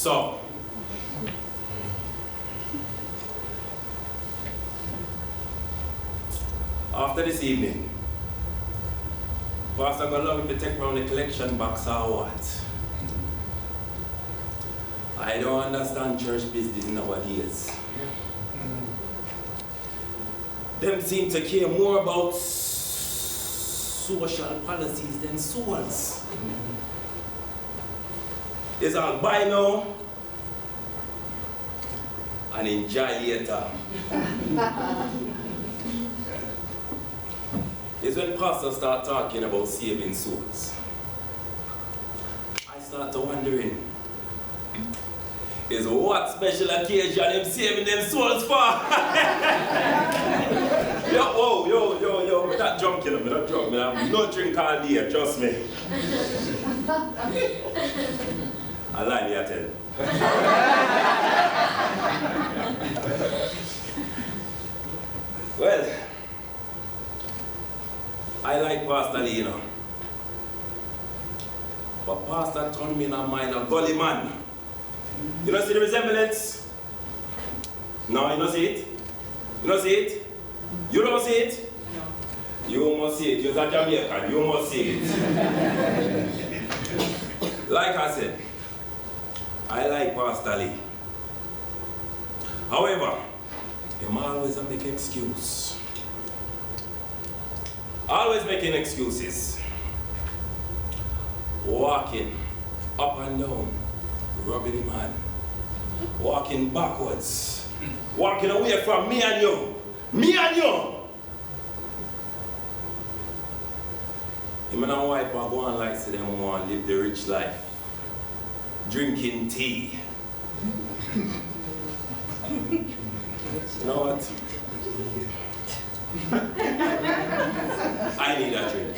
So, after this evening, Pastor gonna allow me to take around the collection box or what? I don't understand church business nowadays. Them seem to care more about social policies than souls. It's all buy now and enjoy later. It's when pastors start talking about saving souls. I start to wondering, is what special occasion I'm saving them souls for? Yo, I'm not drunk, I'm not drunk, I'm no drink all day, trust me. I lie, I tell you. Well, I like Pastor Lee, you know. But Pastor turned me in a mind a gully man. You don't see the resemblance? No, you don't see it? You don't see it? You don't see it? No. You must see it. You're a Jamaican. You must see it. Like I said, I like Pastor Lee. However, him always make excuse. Always making excuses. Walking up and down, rubbing him hand. Walking backwards. Walking away from me and you. Me and you! Him and my wife are going like say them want to live the rich life. Drinking tea. You know what? I need a drink.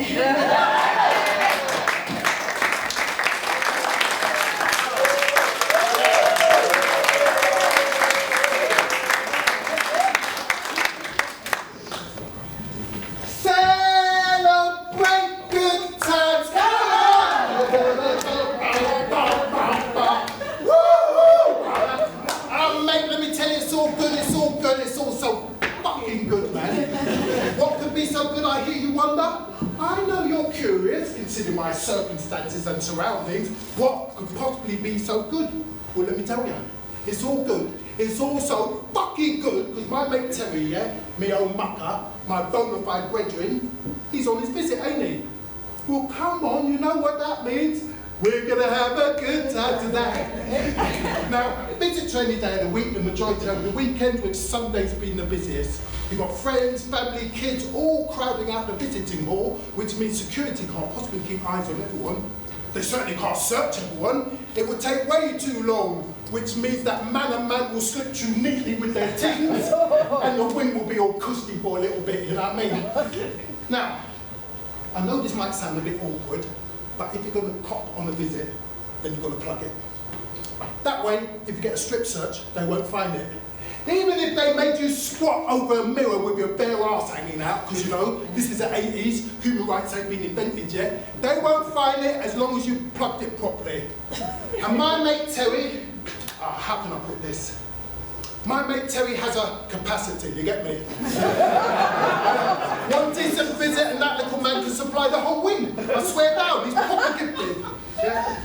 My circumstances and surroundings, what could possibly be so good? Well, let me tell you, it's all good. It's all so fucking good because my mate Terry, yeah, me old mucker, my bona fide brethren, he's on his visit, ain't he? Well, come on, you know what that means. We're gonna have a good time today. Now, visit training day of the week, the majority of the weekend, which Sunday's been the busiest. You've got friends, family, kids, all crowding out the visiting hall, which means security can't possibly keep eyes on everyone. They certainly can't search everyone. It would take way too long, which means that man and man will slip through neatly with their teams, and the wing will be all cushy for a little bit, you know what I mean? Now, I know this might sound a bit awkward, but if you're going to cop on a visit, then you've got to plug it. That way, if you get a strip search, they won't find it. Even if they made you squat over a mirror with your bare arse hanging out, because you know, this is the 80s, human rights ain't been invented yet, they won't find it as long as you plugged it properly. And my mate Terry, how can I put this? My mate Terry has a capacity, you get me? One decent visit and that little man can supply the whole wing. I swear down, he's proper gifted. Yeah.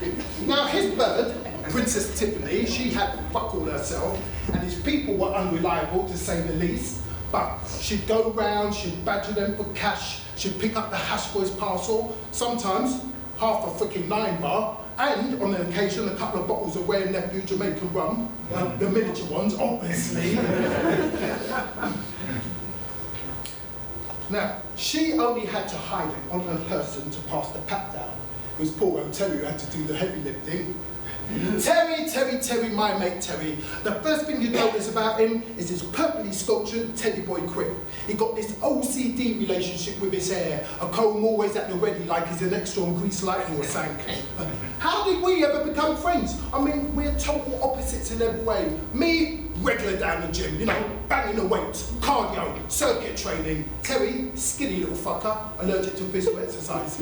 Now his bird, Princess Tiffany, she had fuck all herself, and his people were unreliable to say the least. But she'd go round, she'd badger them for cash, she'd pick up the hash boys parcel, sometimes half a freaking 9 bar, and on an occasion a couple of bottles of Rare Nephew Jamaican rum, the miniature ones, obviously. Now, she only had to hide it on her person to pass the pat down. It was poor old Terry who had to do the heavy lifting. Terry, my mate Terry. The first thing you notice about him is his purpley sculptured teddy boy quip. He got this OCD relationship with his hair, a comb always at the ready like he's an extra on Grease Lightning or sank. How did we ever become friends? I mean, we're total opposites in every way. Me, regular down the gym, you know, banging the weights, cardio, circuit training. Terry, skinny little fucker, allergic to physical exercise.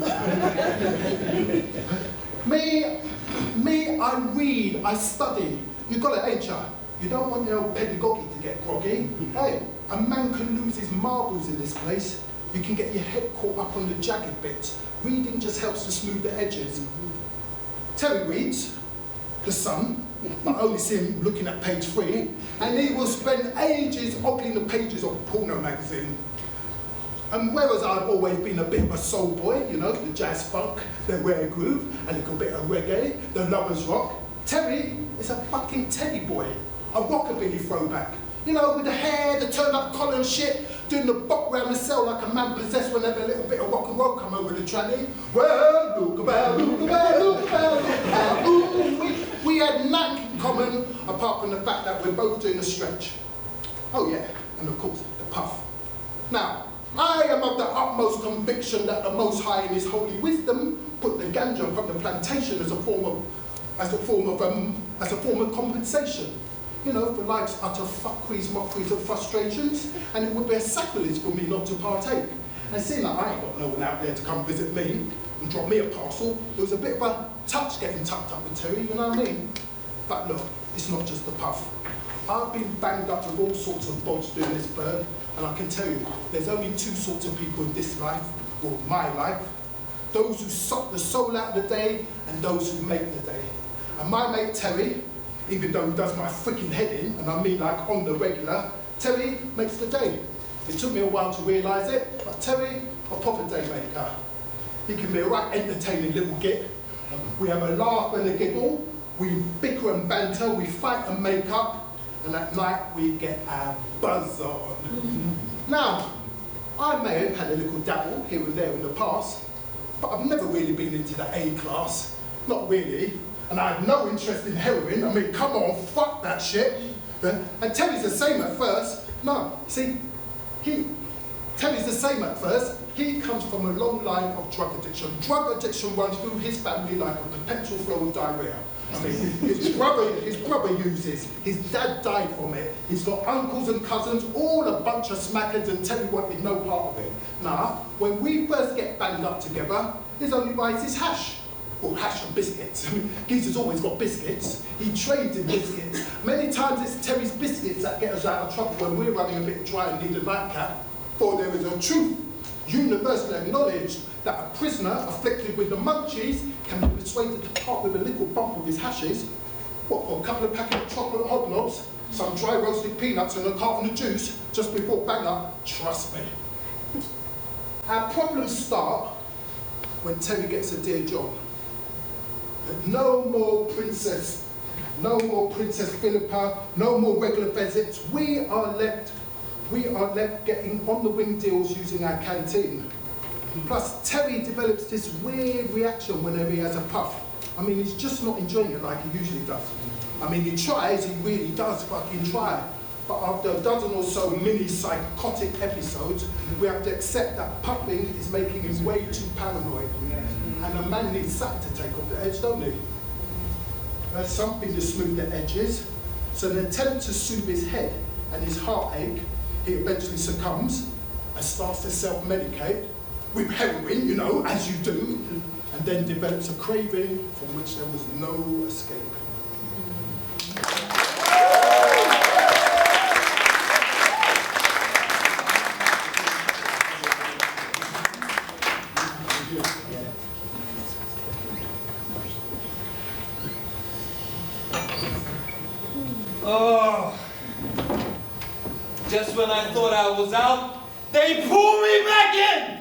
Me, I read, I study. You got it, ain't ya? You don't want your old pedagogy to get groggy. Hey, a man can lose his marbles in this place. You can get your head caught up on the jagged bits. Reading just helps to smooth the edges. Terry reads The Sun, but I only see him looking at page 3, and he will spend ages ogling the pages of a porno magazine. And whereas I've always been a bit of a soul boy, you know, the jazz funk, the rare groove, a little bit of reggae, the lovers rock, Terry is a fucking teddy boy, a rockabilly throwback. You know, with the hair, the turn-up collar and shit, doing the bop round the cell like a man possessed whenever a little bit of rock and roll come over the tranny. Well, look about, look about, look about, look about. Ooh, we had nothing in common apart from the fact that we're both doing a stretch. Oh yeah, and of course, the puff. Now, I am of the utmost conviction that the Most High in His holy wisdom put the ganja from the plantation as a form of compensation. You know, for life's utter fuckeries, mockeries and frustrations, and it would be a sacrilege for me not to partake. And seeing that I ain't got no one out there to come visit me and drop me a parcel, it was a bit of a touch getting tucked up with Terry, you know what I mean? But look, it's not just the puff. I've been banged up with all sorts of bodge doing this bird, and I can tell you, there's only 2 sorts of people in this life, or my life. Those who suck the soul out of the day, and those who make the day. And my mate Terry, even though he does my freaking head in, and I mean like on the regular, Terry makes the day. It took me a while to realise it, but Terry, a proper day maker. He can be a right entertaining little git. We have a laugh and a giggle, we bicker and banter, we fight and make up, and at night we get our buzz on. Now, I may have had a little dabble here and there in the past, but I've never really been into the A class, not really. And I have no interest in heroin. I mean, come on, fuck that shit. And Terry's the same at first. No, see, Terry's the same at first. He comes from a long line of drug addiction. Drug addiction runs through his family like a perpetual flow of diarrhea. I mean, his brother uses, his dad died from it. He's got uncles and cousins, all a bunch of smackers, and Terry wanted no part of it. Now, when we first get banged up together, his only vice is hash. Well, hash and biscuits. I mean, Geezer's always got biscuits. He trades in biscuits. Many times it's Terry's biscuits that get us out of trouble when we're running a bit dry and need a nightcap. For there is a truth, universally acknowledged, that a prisoner afflicted with the munchies can be persuaded to part with a little bump of his hashes, what, for a couple of packets of chocolate hobnobs, some dry roasted peanuts and a carton of juice just before bang up. Trust me. Our problems start when Terry gets a Dear John. No more Princess Philippa, no more regular visits. We are left getting on the wing deals using our canteen. Plus, Terry develops this weird reaction whenever he has a puff. I mean, he's just not enjoying it like he usually does. I mean, he tries, he really does fucking try. But after a dozen or so mini psychotic episodes, we have to accept that puffing is making him way too paranoid. And a man needs something to take off the edge, don't he? There's something to smooth the edges. So in an attempt to soothe his head and his heartache, he eventually succumbs and starts to self-medicate with heroin, you know, as you do, and then develops a craving from which there was no escape. Oh, just when I thought I was out, they pull me back in!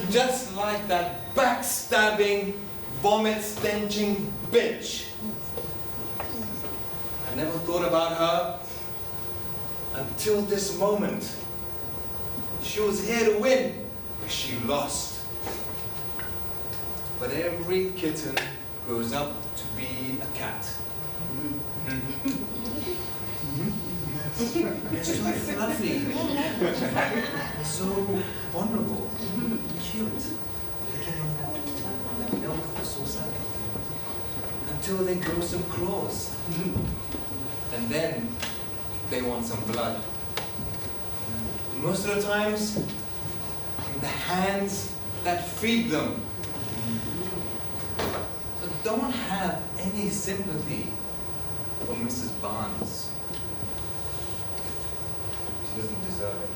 Just like that backstabbing, vomit-stenching bitch. I never thought about her until this moment. She was here to win, but she lost. But every kitten grows up to be a cat. They're so fluffy, they're so vulnerable, cute. They get on that milk for so sad. Until they grow some claws. And then they want some blood. Most of the times, in the hands that feed them. So don't have any sympathy for Mrs. Barnes. She doesn't deserve it.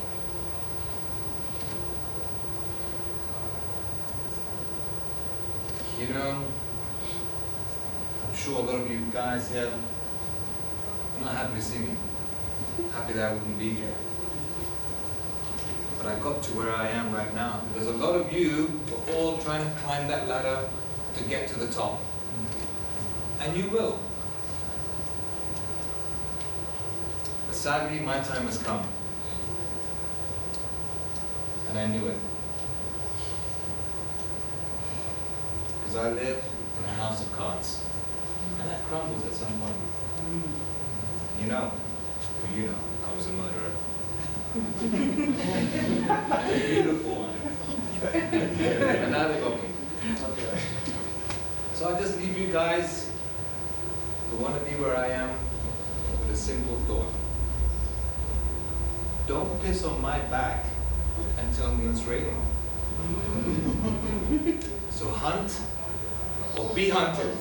You know, I'm sure a lot of you guys here are not happy to see me. Happy that I wouldn't be here. But I got to where I am right now because a lot of you were all trying to climb that ladder to get to the top. And you will. But sadly, my time has come. And I knew it. Because I live in a house of cards. And that crumbles at some point. You know, I was a murderer. A beautiful one. And now they got me. So I just leave you guys who want to be where I am with a simple thought. Don't piss on my back and tell me it's raining. So hunt or be hunted.